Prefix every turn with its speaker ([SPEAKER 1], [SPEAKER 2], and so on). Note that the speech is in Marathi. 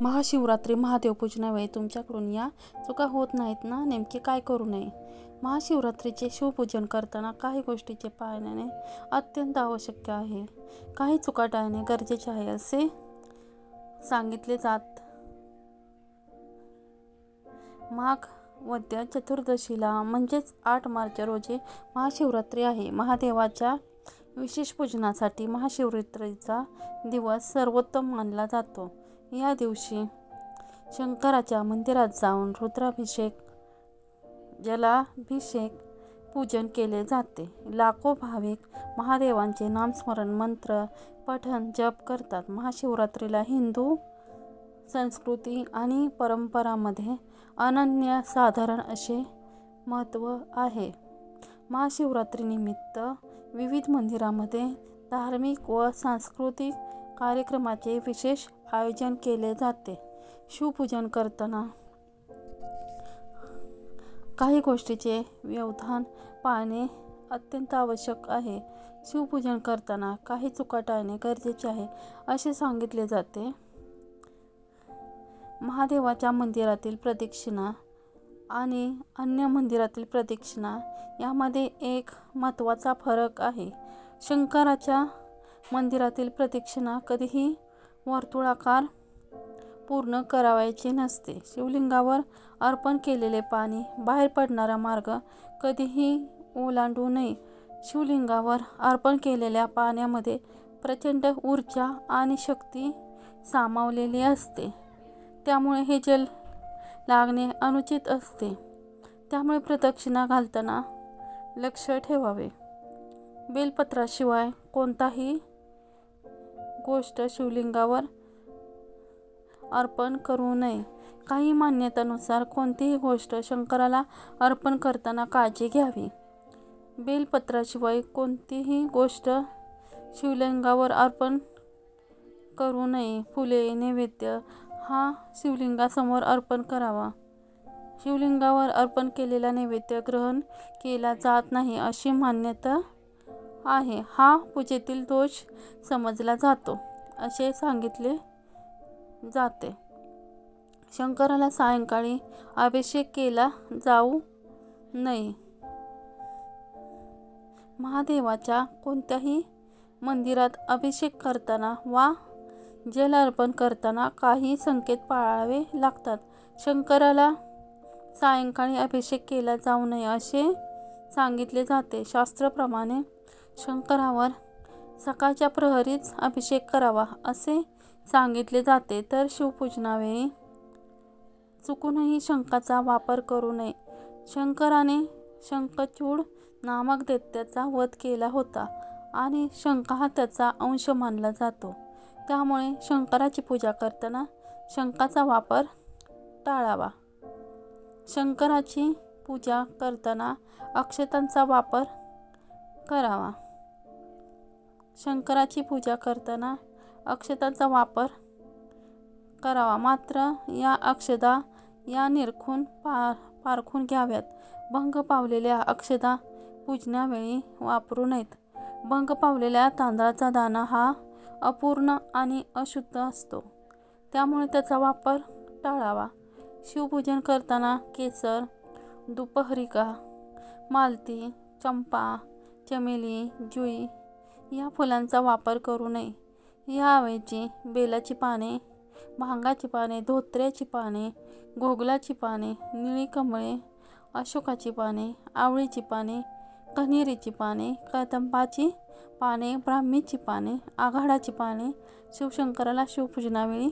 [SPEAKER 1] महाशिवरात्री महादेव पूजनावेळी तुमच्याकडून या चुका होत नाहीत ना, नेमके काय करू नये? महाशिवरात्रीचे शिवपूजन करताना काही गोष्टीचे पाळणे अत्यंत आवश्यक आहे. काही चुका टाळणे गरजेचे आहे असे सांगितले जात. माघ वद्य चतुर्दशीला म्हणजेच 8 मार्च रोजी महाशिवरात्री आहे. महादेवाच्या विशेष पूजनासाठी महाशिवरात्रीचा दिवस सर्वोत्तम मानला जातो. या दिवशी शंकराच्या मंदिरात जाऊन रुद्राभिषेक, जलाभिषेक, पूजन केले जाते. लाखो भाविक महादेवांचे नामस्मरण, मंत्र पठण, जप करतात. महाशिवरात्रीला हिंदू संस्कृती आणि परंपरांमध्ये अनन्यसाधारण असे महत्त्व आहे. महाशिवरात्रीनिमित्त विविध मंदिरांमध्ये धार्मिक व सांस्कृतिक कार्यक्रमाचे विशेष आयोजन केले जाते. शिवपूजन करताना काही गोष्टीचे व्यवधान पाळणे अत्यंत आवश्यक आहे. शिवपूजन करताना काही चुका टाळणे गरजेचे आहे असे सांगितले जाते. महादेवाच्या मंदिरातील प्रदक्षिणा आणि अन्य मंदिरातील प्रदक्षिणा यामध्ये एक महत्त्वाचा फरक आहे. शंकराच्या मंदिरातील प्रदक्षिणा कधीही वर्तुळाकार पूर्ण करावयाचे नसते. शिवलिंगावर अर्पण केलेले पाणी बाहेर पडणारा मार्ग कधीही ओलांडू नये. शिवलिंगावर अर्पण केलेल्या पाण्यामध्ये प्रचंड ऊर्जा आणि शक्ती सामावलेली असते. त्यामुळे हे जल लागणे अनुचित असते. त्यामुळे प्रदक्षिणा घालताना लक्ष ठेवावे. बेलपत्राशिवाय कोणताही गोष्ट शिवलिंगावर अर्पण करू नये. काही मान्यतांनुसार कोणतीही गोष्ट शंकराला अर्पण करताना काळजी घ्यावी. बेलपत्राशिवाय कोणतीही गोष्ट शिवलिंगावर अर्पण करू नये. फुले, नैवेद्य हा शिवलिंगासमोर अर्पण करावा. शिवलिंगावर अर्पण केलेला नैवेद्य ग्रहण केला जात नाही अशी मान्यता आहे. हा पूजेतील दोष समजला जातो असे सांगितले जाते. शंकराला सायंकाळी अभिषेक केला जाऊ नये. महादेवाच्या कोणत्याही मंदिरात अभिषेक करताना वा जल अर्पण करताना काही संकेत पाळावे लागतात. शंकराला सायंकाळी अभिषेक केला जाऊ नये असे सांगितले जाते. शास्त्राप्रमाणे शंकरावर सकाळच्या प्रहरीच अभिषेक करावा असे सांगितले जाते. तर शिवपूजनावेळी चुकूनही शंखाचा वापर करू नये. शंकराने शंखचूड नामक दैत्याचा वध केला होता आणि शंख हा त्याचा अंश मानला जातो. त्यामुळे शंकराची पूजा करताना शंखाचा वापर टाळावा. शंकराची पूजा करताना अक्षतांचा वापर करावा. शंकराची पूजा करताना अक्षतांचा वापर करावा. मात्र या अक्षता या निरखून पारखून घ्याव्यात. भंग पावलेल्या अक्षता पूजनावेळी वापरू नयेत. भंग पावलेल्या तांदळाचा दाणा हा अपूर्ण आणि अशुद्ध असतो. त्यामुळे त्याचा वापर टाळावा. शिवपूजन करताना केसर, दुपहरिका, मालती, चंपा, चमेली, जुई या फुलांचा वापर करू नये. याऐवजी बेलाची पाने, भांगाची पाने, धोत्र्याची पाने, घोगलाची पाने, निळी कमळे, अशोकाची पाने, आवळीची पाने, कण्हेरीची पाने, कदंबाची पाने, ब्राह्मीची पाने, आघाडाची पाने शिवशंकराला शिवपूजनावेळी